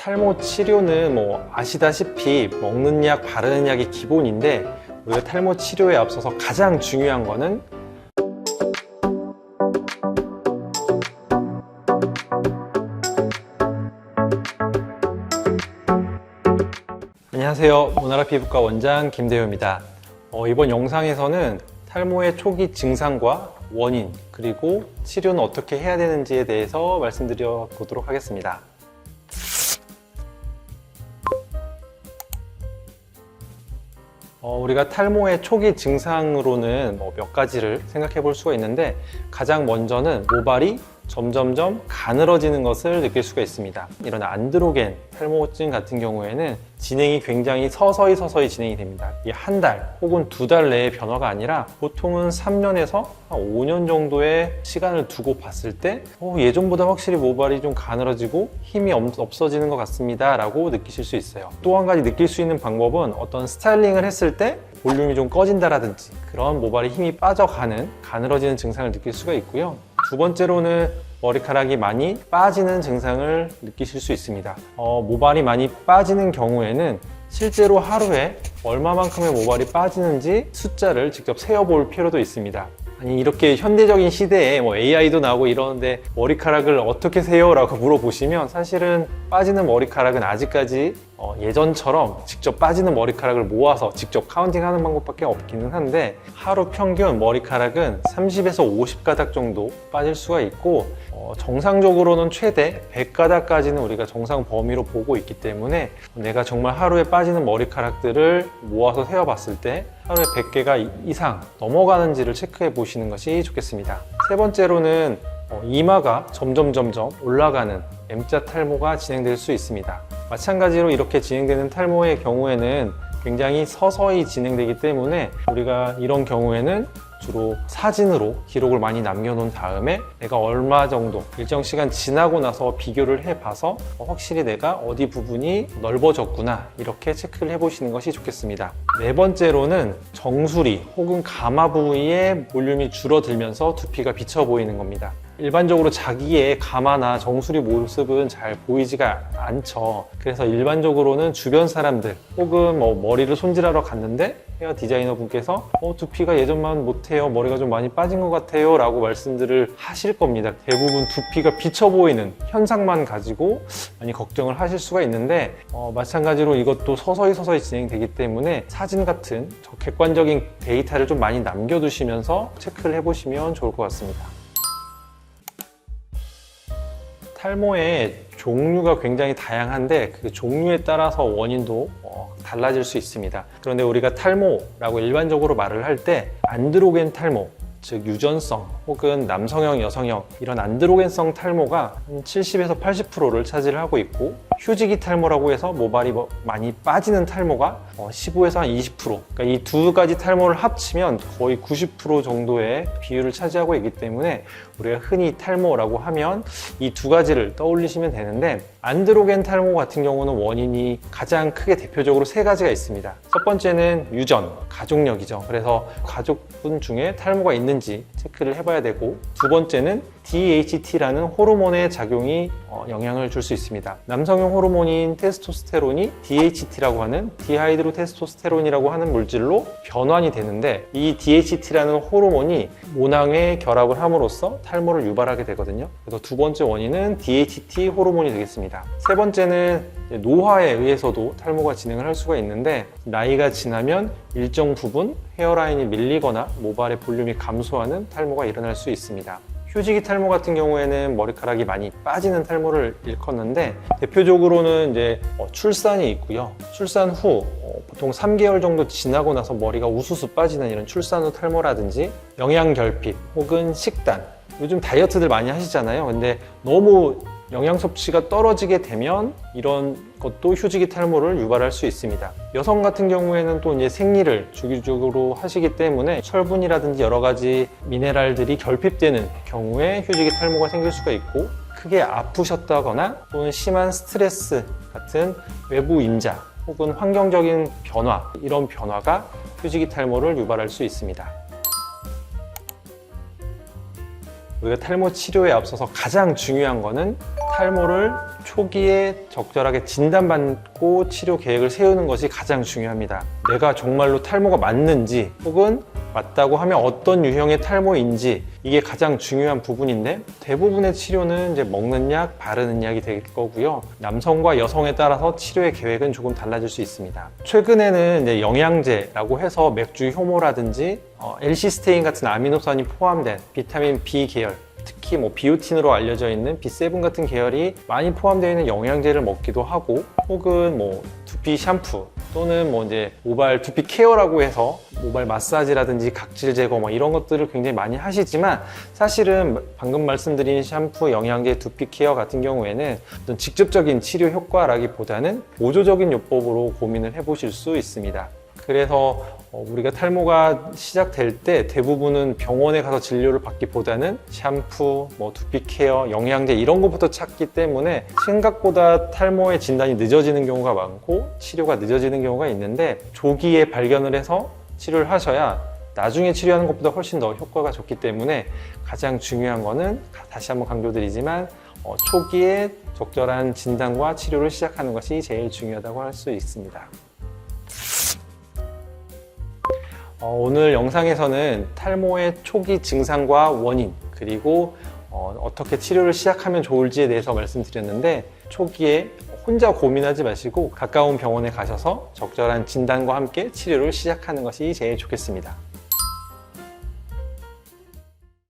탈모 치료는 아시다시피 먹는 약, 바르는 약이 기본인데 우리가 탈모 치료에 앞서서 가장 중요한 거는 안녕하세요. 모나라 피부과 원장 김대효입니다. 이번 영상에서는 탈모의 초기 증상과 원인 그리고 치료는 어떻게 해야 되는지에 대해서 말씀드려 보도록 하겠습니다. 우리가 탈모의 초기 증상으로는 몇 가지를 생각해 볼 수가 있는데 가장 먼저는 모발이 점점점 가늘어지는 것을 느낄 수가 있습니다. 이런 안드로겐 탈모증 같은 경우에는 진행이 굉장히 서서히 진행이 됩니다. 이게 한 달 혹은 두 달 내의 변화가 아니라 보통은 3년에서 한 5년 정도의 시간을 두고 봤을 때 예전보다 확실히 모발이 좀 가늘어지고 힘이 없어지는 것 같습니다 라고 느끼실 수 있어요. 또 한 가지 느낄 수 있는 방법은 어떤 스타일링을 했을 때 볼륨이 좀 꺼진다라든지 그런 모발에 힘이 빠져가는 가늘어지는 증상을 느낄 수가 있고요. 두 번째로는 머리카락이 많이 빠지는 증상을 느끼실 수 있습니다. 모발이 많이 빠지는 경우에는 실제로 하루에 얼마만큼의 모발이 빠지는지 숫자를 직접 세어볼 필요도 있습니다. 아니 이렇게 현대적인 시대에 AI도 나오고 이러는데 머리카락을 어떻게 세요? 라고 물어보시면 사실은 빠지는 머리카락은 아직까지 예전처럼 직접 빠지는 머리카락을 모아서 직접 카운팅하는 방법밖에 없기는 한데 하루 평균 머리카락은 30에서 50가닥 정도 빠질 수가 있고 정상적으로는 최대 100가닥까지는 우리가 정상 범위로 보고 있기 때문에 내가 정말 하루에 빠지는 머리카락들을 모아서 세어봤을 때 하루에 100개가 이상 넘어가는지를 체크해 보시는 것이 좋겠습니다. 세 번째로는 이마가 점점 올라가는 M자 탈모가 진행될 수 있습니다. 마찬가지로 이렇게 진행되는 탈모의 경우에는 굉장히 서서히 진행되기 때문에 우리가 이런 경우에는 주로 사진으로 기록을 많이 남겨놓은 다음에 내가 얼마 정도 일정 시간 지나고 나서 비교를 해봐서 확실히 내가 어디 부분이 넓어졌구나 이렇게 체크를 해보시는 것이 좋겠습니다. 네 번째로는 정수리 혹은 가마 부위의 볼륨이 줄어들면서 두피가 비쳐 보이는 겁니다. 일반적으로 자기의 가마나 정수리 모습은 잘 보이지가 않죠. 그래서 일반적으로는 주변 사람들 혹은 머리를 손질하러 갔는데 헤어 디자이너 분께서 두피가 예전만 못해요, 머리가 좀 많이 빠진 것 같아요 라고 말씀들을 하실 겁니다. 대부분 두피가 비쳐 보이는 현상만 가지고 많이 걱정을 하실 수가 있는데 마찬가지로 이것도 서서히 진행되기 때문에 사진 같은 객관적인 데이터를 좀 많이 남겨두시면서 체크를 해보시면 좋을 것 같습니다. 탈모의 종류가 굉장히 다양한데 그 종류에 따라서 원인도 달라질 수 있습니다. 그런데 우리가 탈모라고 일반적으로 말을 할 때 안드로겐 탈모, 즉 유전성 혹은 남성형, 여성형 이런 안드로겐성 탈모가 한 70에서 80%를 차지를 하고 있고 휴지기 탈모라고 해서 모발이 많이 빠지는 탈모가 15에서 한 20%, 그러니까 이 두 가지 탈모를 합치면 거의 90% 정도의 비율을 차지하고 있기 때문에 우리가 흔히 탈모라고 하면 이 두 가지를 떠올리시면 되는데 안드로겐 탈모 같은 경우는 원인이 가장 크게 대표적으로 세 가지가 있습니다. 첫 번째는 유전, 가족력이죠. 그래서 가족분 중에 탈모가 있는지 체크를 해봐야 되고 두 번째는 DHT라는 호르몬의 작용이 영향을 줄 수 있습니다. 남성용 호르몬인 테스토스테론이 DHT라고 하는 디하이드로 테스토스테론이라고 하는 물질로 변환이 되는데 이 DHT라는 호르몬이 모낭에 결합을 함으로써 탈모를 유발하게 되거든요. 그래서 두 번째 원인은 DHT 호르몬이 되겠습니다. 세 번째는 노화에 의해서도 탈모가 진행을 할 수가 있는데 나이가 지나면 일정 부분 헤어라인이 밀리거나 모발의 볼륨이 감소하는 탈모가 일어날 수 있습니다. 휴지기 탈모 같은 경우에는 머리카락이 많이 빠지는 탈모를 일컫는데 대표적으로는 이제 출산이 있고요. 출산 후 보통 3개월 정도 지나고 나서 머리가 우수수 빠지는 이런 출산 후 탈모라든지 영양결핍 혹은 식단, 요즘 다이어트들 많이 하시잖아요. 근데 너무 영양 섭취가 떨어지게 되면 이런 것도 휴지기 탈모를 유발할 수 있습니다. 여성 같은 경우에는 또 이제 생리를 주기적으로 하시기 때문에 철분이라든지 여러 가지 미네랄들이 결핍되는 경우에 휴지기 탈모가 생길 수가 있고 크게 아프셨다거나 또는 심한 스트레스 같은 외부 임자 혹은 환경적인 변화, 이런 변화가 휴지기 탈모를 유발할 수 있습니다. 우리가 탈모 치료에 앞서서 가장 중요한 거는 탈모를 초기에 적절하게 진단받고 치료 계획을 세우는 것이 가장 중요합니다. 내가 정말로 탈모가 맞는지 혹은 맞다고 하면 어떤 유형의 탈모인지 이게 가장 중요한 부분인데 대부분의 치료는 이제 먹는 약, 바르는 약이 될 거고요. 남성과 여성에 따라서 치료의 계획은 조금 달라질 수 있습니다. 최근에는 이제 영양제라고 해서 맥주 효모라든지 엘시스테인 같은 아미노산이 포함된 비타민 B 계열 특히 비오틴으로 알려져 있는 B7 같은 계열이 많이 포함되어 있는 영양제를 먹기도 하고 혹은 두피 샴푸 또는 이제 모발 두피 케어라고 해서 모발 마사지라든지 각질 제거 이런 것들을 굉장히 많이 하시지만 사실은 방금 말씀드린 샴푸, 영양제, 두피 케어 같은 경우에는 어떤 직접적인 치료 효과라기보다는 보조적인 요법으로 고민을 해보실 수 있습니다. 그래서 우리가 탈모가 시작될 때 대부분은 병원에 가서 진료를 받기보다는 샴푸, 두피 케어, 영양제 이런 것부터 찾기 때문에 생각보다 탈모의 진단이 늦어지는 경우가 많고 치료가 늦어지는 경우가 있는데 조기에 발견을 해서 치료를 하셔야 나중에 치료하는 것보다 훨씬 더 효과가 좋기 때문에 가장 중요한 거는 다시 한번 강조드리지만 초기에 적절한 진단과 치료를 시작하는 것이 제일 중요하다고 할 수 있습니다. 오늘 영상에서는 탈모의 초기 증상과 원인 그리고 어떻게 치료를 시작하면 좋을지에 대해서 말씀드렸는데 초기에 혼자 고민하지 마시고 가까운 병원에 가셔서 적절한 진단과 함께 치료를 시작하는 것이 제일 좋겠습니다.